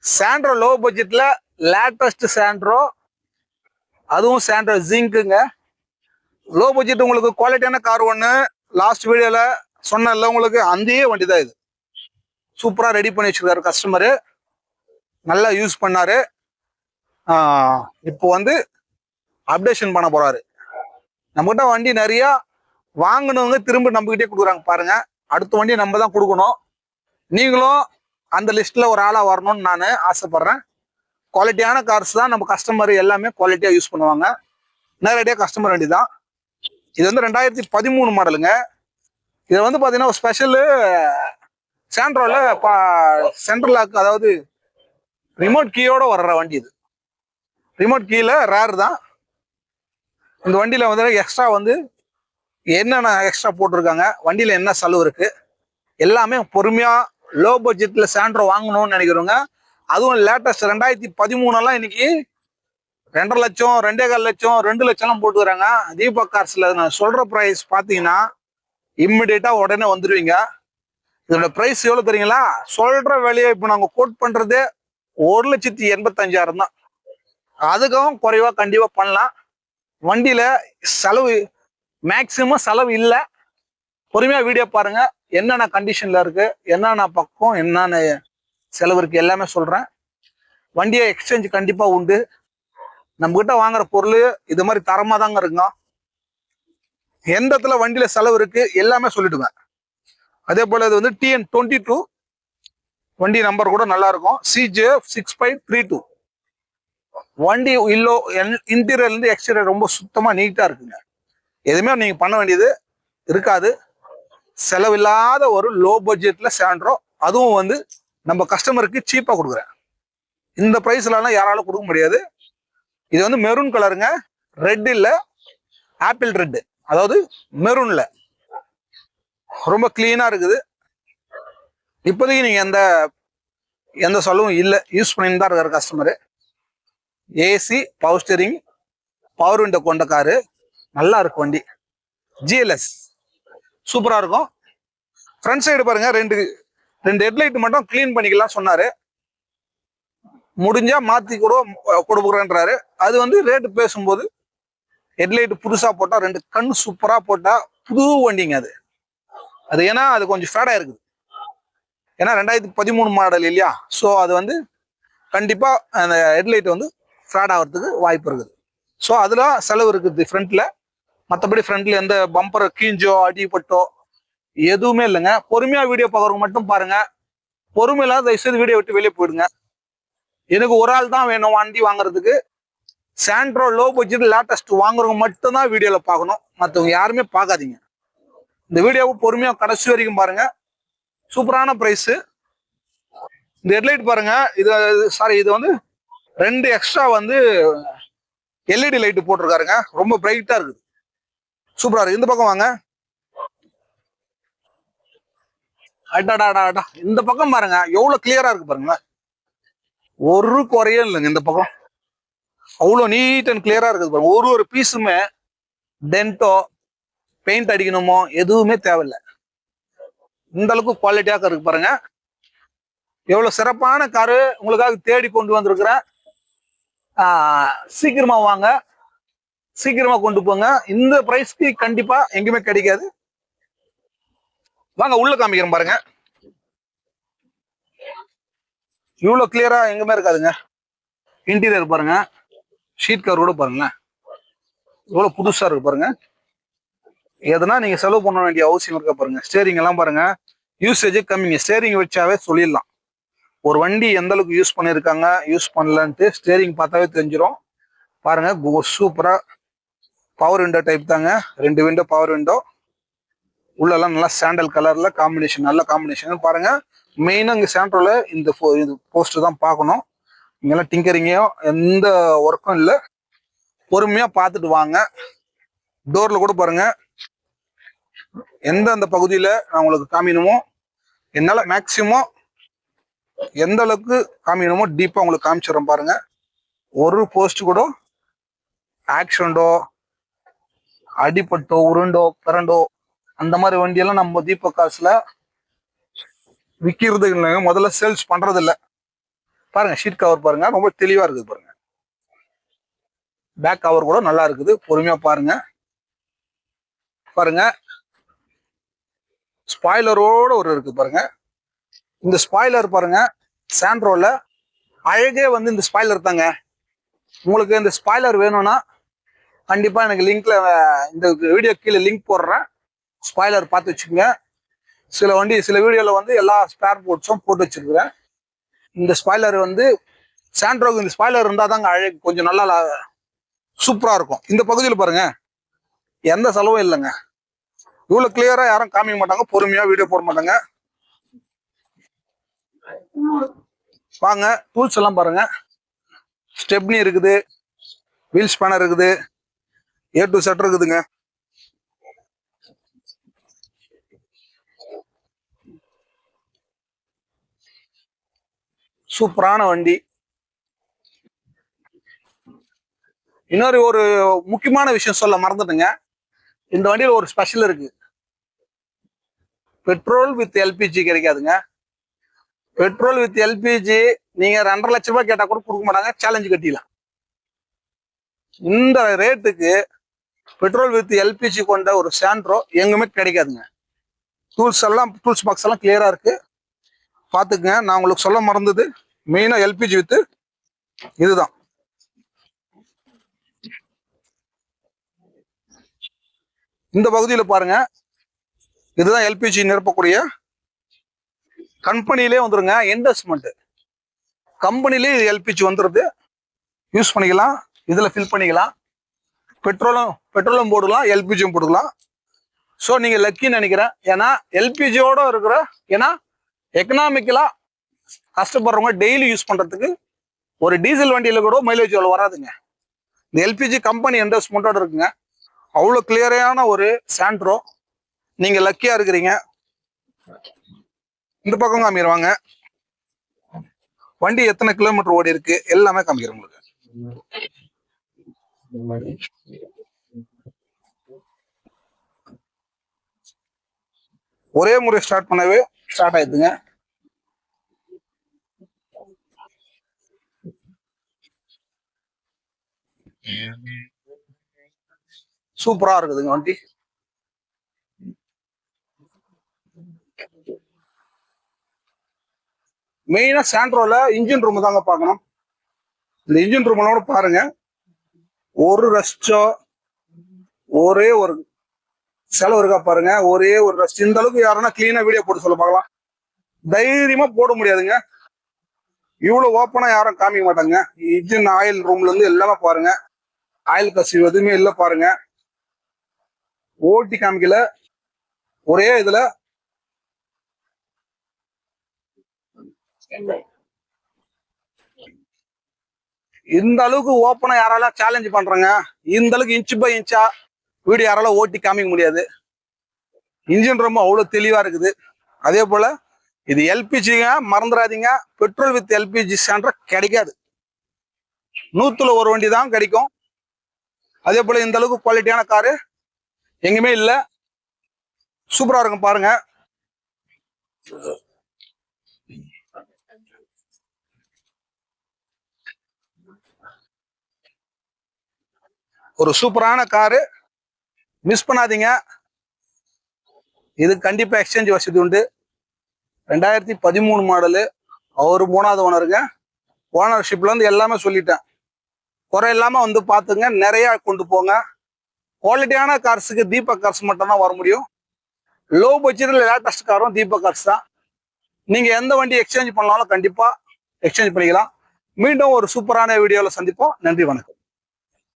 Santro low பட்ஜெட்ல latest Santro, அதுவும் Santro ஜிங்க்குங்க. Low budget உங்களுக்கு குவாலிட்டியான கார் ஒன்று லாஸ்ட் வீடியோல சொன்னல உங்களுக்கு, அந்த வண்டி தான் இது. சூப்பரா ரெடி பண்ணி வச்சிருக்காரு கஸ்டமரு, நல்லா யூஸ் பண்ணாரு. இப்போ வந்து அப்டேஷன் பண்ண போறாரு. நம்மகிட்ட வண்டி நிறைய வாங்கினவங்க திரும்ப நம்மகிட்டே கொடுக்குறாங்க பாருங்க. அடுத்த வண்டி நம்ம தான் கொடுக்கணும். நீங்களும் அந்த லிஸ்ட்ல ஒரு ஆளா வரணும்னு நான் ஆசைப்படுறேன். குவாலிட்டியான கார்ஸ் தான் நம்ம கஸ்டமர் எல்லாமே குவாலிட்டியா யூஸ் பண்ணுவாங்க. நேரடியாக கஸ்டமர் வண்டி தான் இது. வந்து 2013 மாடலுங்க. இது வந்து பாத்தீங்கன்னா ஒரு ஸ்பெஷலு சாண்ட்ரோல சென்ட்ரல் லாக், அதாவது ரிமோட் கீயோட வர்ற வண்டி இது. ரிமோட் கீல ரேர் தான். இந்த வண்டியில வந்து எக்ஸ்ட்ரா வந்து என்னென்ன எக்ஸ்ட்ரா போட்டிருக்காங்க, வண்டியில என்ன செலவு இருக்கு, எல்லாமே பொறுமையா லோ பட்ஜெட்ல சாண்ட்ரோ வாங்கணும்னு நினைக்கிறவங்க, அதுவும் லேட்டஸ்ட் 2013 இன்னைக்கு 2.5 லட்சம் 2.25 லட்சம் 2 லட்சம்லாம் போட்டுக்கிறாங்க. தீபக் கார்ஸ்ல நான் சொல்ற பிரைஸ் பாத்தீங்கன்னா இம்மிடியேட்டா உடனே வந்துருவீங்க. இதோட பிரைஸ் எவ்வளவு தெரியுங்களா? சொல்ற விலையை இப்போ நாங்க கோட் பண்றது 1,85,000 தான். அதுக்கும் குறைவா கண்டிப்பா பண்ணலாம். வண்டியில செலவு மேக்சிமம் செலவு இல்லை. பொறுமையா வீடியோ பாருங்க, என்னென்ன கண்டிஷன்ல இருக்கு, என்னென்ன பக்கம் என்னென்ன செலவு இருக்கு எல்லாமே சொல்றேன். வண்டியை எக்ஸ்சேஞ்ச் கண்டிப்பா உண்டு. நம்ம கிட்ட வாங்குற பொருள் இது மாதிரி தரமா தாங்க இருக்குங்க. எந்த இடத்துல வண்டியில செலவு இருக்கு எல்லாமே சொல்லிடுவேன். அதே போல இது வந்து TN22 வண்டி நம்பர் கூட நல்லா இருக்கும். CJ6532 வண்டி இல்லோ இன்டீரியர்ல இருந்து எக்ஸ்டீரியர் ரொம்ப சுத்தமா நீட்டா இருக்குங்க. எதுவுமே நீங்க பண்ண வேண்டியது இருக்காது. செலவில்லாத ஒரு லோ பட்ஜெட்ல சாண்ட்ரோ, அதுவும் வந்து நம்ம கஸ்டமருக்கு சீப்பா கொடுக்குறேன். இந்த பிரைஸ்லாம் யாராலும் கொடுக்க முடியாது. இது வந்து மெரூன் கலருங்க, ரெட் இல்ல, ஆப்பிள் ரெட், அதாவது மெரூன்ல ரொம்ப கிளீனா இருக்குது. இப்போதைக்கு நீங்க எந்த செலவும் இல்லை, யூஸ் பண்ணிட்டு தான் இருக்காரு customer. AC, power steering, power window கொண்ட காரு, நல்லா இருக்கும் வண்டி. ஜிஎல்எஸ் சூப்பரா இருக்கும். ஃப்ரண்ட் சைடு பாருங்க, ரெண்டு ஹெட்லைட் மட்டும் கிளீன் பண்ணிக்கலாம் சொன்னாரு. முடிஞ்சா மாத்தி கூட கொடுக்குறேன்றாரு. அது வந்து ரேட்டு பேசும்போது ஹெட்லைட் புதுசா போட்டா, ரெண்டு கண் சூப்பரா போட்டா புது வண்டிங்க அது. ஏன்னா அது கொஞ்சம் ஃபேடா இருக்குது. ஏன்னா 2013 மாடல் இல்லையா, ஸோ அது வந்து கண்டிப்பா அந்த ஹெட்லைட் வந்து ஃப்ராட் ஆகிறதுக்கு வாய்ப்பு இருக்குது. ஸோ அதுல செலவு இருக்குது ஃப்ரண்ட்ல. மற்றபடி ஃப்ரண்ட்ல எந்த பம்பர் கீஞ்சோ அடிப்பட்டோ எதுவுமே இல்லைங்க. பொறுமையா வீடியோ பார்க்குறவங்க மட்டும் பாருங்க. பொறுமையில்லாத தயவுசெய்து வீடியோ விட்டு வெளியே போயிடுங்க. எனக்கு ஒரு ஆள் தான் வேணும் வண்டி வாங்குறதுக்கு. சாண்ட்ரோ லோ பட்ஜெட் லேட்டஸ்ட் வாங்குறவங்க மட்டும் தான் வீடியோல பார்க்கணும், மற்றவங்க யாருமே பார்க்காதீங்க. இந்த வீடியோவை பொறுமையா கடைசி வரைக்கும் பாருங்க. சூப்பரான பிரைஸ். இந்த ஹெட்லைட் பாருங்க, இது வந்து 2 எக்ஸ்ட்ரா வந்து எல்இடி லைட் போட்டிருக்காருங்க. ரொம்ப பிரைட்டா இருக்குது, சூப்பரா இருக்கு. இந்த பக்கம் வாங்க. அடாடாடா, இந்த பக்கம் பாருங்க எவ்வளவு கிளியரா இருக்கு பாருங்க. ஒரு குறையும் இல்லைங்க. இந்த பக்கம் அவ்வளவு நீட் அண்ட் கிளியரா இருக்குது பாருங்க. ஒரு பீஸுமே டென்ட்டோ பெயிண்ட் அடிக்கணுமோ எதுவுமே தேவையில்லை. இந்த அளவுக்கு குவாலிட்டியாக இருக்கு பாருங்க. எவ்வளவு சிறப்பான காரு உங்களுக்காக தேடி கொண்டு வந்திருக்கிறேன். சீக்கிரமா வாங்க, சீக்கிரமா கொண்டு போங்க. இந்த பிரைஸ்க்கு கண்டிப்பா எங்குமே கிடைக்காது. வாங்க உள்ள காமிக்கிறேன் பாருங்க. இவ்வளவு கிளியரா எங்குமே இருக்காதுங்க. இன்டீரியர் பாருங்க, ஷீட் கவர் கூட பாருங்களேன், இவ்வளவு புதுசா இருக்கு பாருங்க. எதனா நீங்க செலவு பண்ண வேண்டிய அவசியம் இருக்க பாருங்க. ஸ்டேரிங் எல்லாம் பாருங்க, யூசேஜ் கம்மிங்க. ஸ்டேரிங் வச்சாவே சொல்லிடலாம் ஒரு வண்டி எந்த அளவுக்கு யூஸ் பண்ணிருக்காங்க யூஸ் பண்ணலன்ட்டு. ஸ்டேரிங் பார்த்தாவே தெரிஞ்சிடும் பாருங்க. சூப்பரா பவர் விண்டோ டைப் தாங்க, 2 விண்டோ பவர் விண்டோ. உள்ளெல்லாம் நல்லா சாண்டல் கலர்ல காம்பினேஷன், நல்ல காம்பினேஷன் பாருங்க. மெயினா இங்க சாண்ட்ரோல இந்த போஸ்டர் தான் பார்க்கணும். இங்கெல்லாம் டிங்கரிங்கோ எந்த ஒர்க்கும் இல்லை. பொறுமையா பார்த்துட்டு வாங்க. டோர்ல கூட பாருங்க, எந்தெந்த பகுதியில நான் உங்களுக்கு காமிக்கணுமோ என்னால மேக்சிமம் எந்த அளவுக்கு காமிக்கணுமோ டீப்பா உங்களுக்கு காமிச்சிடறோம் பாருங்க. ஒரு போஸ்ட் கூட ஆக்சிடென்டோ அடிப்பட்டோ உருண்டோ பிறண்டோ அந்த மாதிரி வண்டியெல்லாம் நம்ம தீபக் காசுல விற்கிறது இல்லைங்க. முதல்ல சேல்ஸ் பண்றது இல்லை. பாருங்க ஷீட் கவர் பாருங்க, ரொம்ப தெளிவா இருக்குது பாருங்க. பேக் கவர் கூட நல்லா இருக்குது, பொறுமையா பாருங்க. பாருங்க ஸ்பாய்லரோட ஒரு இருக்கு பாருங்க. இந்த ஸ்பாய்லர் பாருங்க சாண்ட்ரோல அழகே வந்து இந்த ஸ்பாய்லர் தாங்க. உங்களுக்கு இந்த ஸ்பாய்லர் வேணும்னா கண்டிப்பா எனக்கு லிங்க்ல இந்த வீடியோ கீழே லிங்க் போடுறேன், ஸ்பாய்லர் பார்த்து வச்சுக்கோங்க. சில வீடியோல வந்து எல்லா ஸ்பேர் போர்ட்ஸும் போட்டு வச்சிருக்கிறேன். இந்த ஸ்பாய்லர் வந்து சாண்ட்ரோக்கு இந்த ஸ்பாய்லர் இருந்தால் தாங்க அழகு கொஞ்சம் நல்லா சூப்பரா இருக்கும். இந்த பகுதியில் பாருங்க எந்த செலவும் இல்லைங்க. இவ்வளவு கிளியரா யாரும் காமிக்க மாட்டாங்க, பொறுமையா வீடியோ போட மாட்டாங்க. வாங்க டூல்ஸ் எல்லாம் பாருங்க. ஸ்டெப்னி இருக்குது, வீல் ஸ்பேனர் இருக்குது, A to Z இருக்குதுங்க. சூப்பரான வண்டி. இன்னொரு ஒரு முக்கியமான விஷயம் சொல்ல மறந்துட்டுங்க, இந்த வண்டியில் ஒரு ஸ்பெஷல் இருக்கு. பெட்ரோல் வித் எல்பிஜி கிடைக்காதுங்க. பெட்ரோல் வித் எல்பிஜி நீங்க 2.5 லட்சம் ரூபாய் கேட்டா கூட கொடுக்க மாட்டாங்க, சேலஞ்சு கட்டிடலாம். இந்த ரேட்டுக்கு பெட்ரோல் வித் எல்பிஜி கொண்ட ஒரு சாண்ட்ரோ எங்குமே கிடைக்காதுங்க. டூல்ஸ் பாக்ஸ் எல்லாம் கிளியரா இருக்கு, பாத்துக்குங்க. நான் உங்களுக்கு சொல்ல மறந்தது மெயினா எல்பிஜி வித் இதுதான். இந்த பகுதியில் பாருங்க, இதுதான் எல்பிஜி நிரப்பக்கூடிய கம்பெனிலே வந்துருங்க. என்டஸ்மெண்ட் கம்பெனிலே எல்பிஜி வந்துருது, யூஸ் பண்ணிக்கலாம். இதுல ஃபில் பண்ணிக்கலாம், பெட்ரோலும் போடலாம், எல்பிஜியும் போட்டுக்கலாம். ஸோ நீங்க லக்கின்னு நினைக்கிறேன். ஏன்னா எல்பிஜியோட இருக்கிற, ஏன்னா எக்கனாமிக்கலா கஷ்டப்படுறவங்க டெய்லி யூஸ் பண்றதுக்கு ஒரு டீசல் வண்டியில கூட மைலேஜ் அவ்வளோ வராதுங்க. இந்த எல்பிஜி கம்பெனி என்டஸ்மெண்டோட இருக்குங்க. அவ்வளோ கிளியரான ஒரு சாண்ட்ரோ. நீங்க லக்கியா இருக்கிறீங்க. இந்த பக்கம் காமிடுவாங்க, வண்டி எத்தனை கிலோமீட்டர் ஓடி இருக்கு எல்லாமே காமிக்கிறேன் உங்களுக்கு. ஒரே முறை ஸ்டார்ட் பண்ணவே ஸ்டார்ட் ஆயிடுதுங்க. சூப்பரா இருக்குதுங்க வண்டி. மெயினா சாண்ட்ரோல இன்ஜின் ரூம் தாங்க பார்க்கணும். இந்த இன்ஜின் ரூம் பாருங்க, ஒரு ரஷ்டோ ஒரே ஒரு செலவு இருக்கா பாருங்க, ஒரே ஒரு ரஷ்ட். இந்த அளவுக்கு யாருன்னா கிளீனா வீடியோ போட்டு சொல்ல பார்க்கலாம். தைரியமா போட முடியாதுங்க, இவ்வளவு ஓப்பனா யாரும் காமிக்க மாட்டாங்க. இன்ஜின் ஆயில் ரூம்ல இருந்து எல்லாமே பாருங்க, ஆயில் கசிவு எதுவுமே இல்லை பாருங்க. ஓட்டி காமிக்கல, ஒரே இதுல இந்த அளவுக்கு ஓப்பனா யாரால சேலஞ்ச் பண்றாங்க. இந்த அளவுக்கு இன்ச் பை இன்ச்சா வீடியோ யாரால ஓட்டி காமிக்க முடியாது. இன்ஜின் ரொம்ப அவ்வளவு தெளிவா இருக்குது. அதே போல இது எல்பிஜிங்க, மறந்துடாதீங்க. பெட்ரோல் வித் எல்பிஜி சாண்ட்ரோ கிடைக்காது, 100ல ஒரு வண்டி தான் கிடைக்கும். அதே போல இந்த அளவுக்கு குவாலிட்டியான காரு எங்குமே இல்ல. சூப்பரா இருக்கும் பாருங்க. ஒரு சூப்பரான காரு, மிஸ் பண்ணாதீங்க. இது கண்டிப்பா எக்ஸ்சேஞ்ச் வசதி உண்டு. 2013 மாடலு, அவரு 3வது ஓனருங்க. ஓனர்ஷிப்ல இருந்து எல்லாமே சொல்லிட்டேன், குறை இல்லாம வந்து பாத்துங்க, நிறைய கொண்டு போங்க. குவாலிட்டியான கார்ஸுக்கு தீபக் கார்ஸ் மட்டும் தான் வர முடியும். லோ பட்ஜெட்ல லேட்டஸ்ட் காரும் தீபக் கார்ஸ் தான். நீங்க எந்த வண்டி எக்ஸ்சேஞ்ச் பண்ணாலும் கண்டிப்பா எக்ஸ்சேஞ்ச் பண்ணிக்கலாம். மீண்டும் ஒரு சூப்பரான வீடியோல சந்திப்போம். நன்றி, வணக்கம்.